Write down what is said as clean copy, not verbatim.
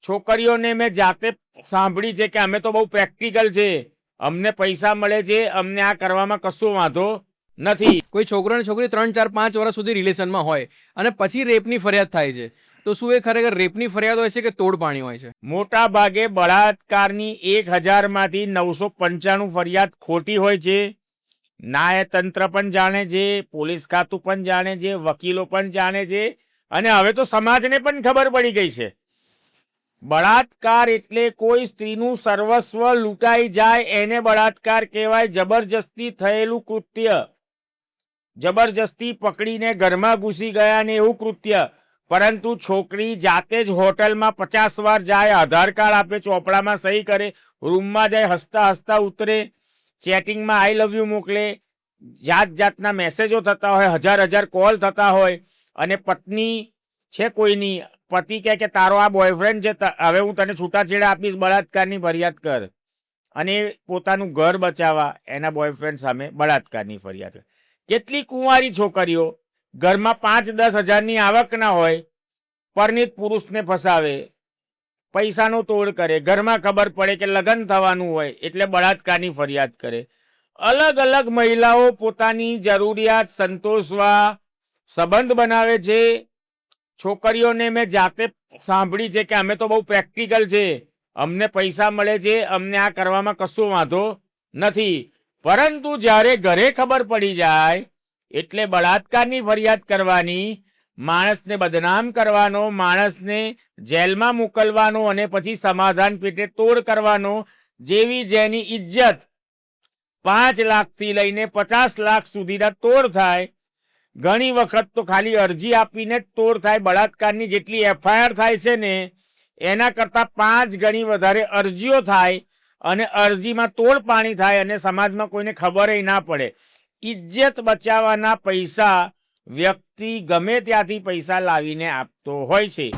છોકરીઓને મેં જાતે સાંભળી છે કે અમે તો બહુ પ્રેક્ટિકલ છે, અમને પૈસા મળે છે, અમને આ કરવામાં કશો વાંધો નથી. કોઈ છોકરો અને છોકરી 3, 4, 5 વર્ષ સુધી રિલેશનમાં હોય અને પછી રેપની ફરિયાદ થાય છે, તો શું એ ખરેખર રેપની ફરિયાદ હોય છે કે તોડ પાણી હોય છે? મોટા ભાગે બળાત્કારની 1000 માંથી 995 ફરિયાદ ખોટી હોય છે. ન્યાયતંત્ર પણ જાણે છે, પોલીસ ખાતું પણ જાણે છે, વકીલો પણ જાણે છે, અને હવે તો સમાજને પણ ખબર પડી ગઈ છે. બળાત્કાર એટલે કોઈ સ્ત્રીનું સર્વસ્વ લૂંટાઈ જાય એને બળાત્કાર કહેવાય. જબરજસ્તી થયેલું કૃત્ય, જબરજસ્તી પકડીને ઘરમાં ઘૂસી ગયા ને એવું કૃત્ય. પરંતુ છોકરી જાતે જ હોટલમાં 50 વાર જાય, આધાર કાર્ડ આપે, ચોપડામાં સહી કરે, રૂમમાં જાય, હસતા હસતા ઉતરે, ચેટિંગમાં આઈ લવ યુ મોકલે, જાત જાતના મેસેજો થતા હોય, હજાર કોલ થતા હોય, અને પત્ની છે કોઈની, પતિ કહે કે તારો આ બોયફ્રેન્ડ છે, હવે હું તને છૂટાછેડા આપીશ, બળાત્કારની ફરિયાદ કર. અને પોતાનું ઘર બચાવવા એના બોયફ્રેન્ડ સામે બળાત્કારની ફરિયાદ કર. કેટલી કુંવારી છોકરીઓ ઘરમાં 5-10 હજારની આવક ના હોય, પરણિત પુરુષને ફસાવે, પૈસાનો તોડ કરે, ઘરમાં ખબર પડે કે લગ્ન થવાનું હોય એટલે બળાત્કારની ફરિયાદ કરે. અલગ અલગ મહિલાઓ પોતાની જરૂરિયાત સંતોષવા સંબંધ બનાવે છે. છોકરીઓને મેં જાતે સાંભળી છે કે અમે તો બહુ પ્રેક્ટિકલ છે, અમને પૈસા મળે છે, અમને આ કરવામાં કશો વાંધો નથી. પરંતુ જ્યારે ઘરે ખબર પડી જાય એટલે બળાત્કારની ફરિયાદ કરવાની, માણસને બદનામ કરવાનો, માણસને જેલમાં મોકલવાનો અને પછી સમાધાન પેટે તોડ કરવાનો, જેવી જેની ઇજ્જત 5 લાખથી લઈને 50 લાખ સુધીના તોડ થાય. ઘણી વખત તો ખાલી અરજી આપીને જ તોડ થાય. બળાત્કારની જેટલી FIR થાય છે ને એના કરતાં 5 ગણી વધારે અરજીઓ થાય, અને અરજીમાં તોડ પાણી થાય, અને સમાજમાં કોઈને ખબર ના પડે. ઇજ્જત બચાવવાના પૈસા વ્યક્તિ ગમે ત્યાંથી પૈસા લાવીને આપતો હોય છે.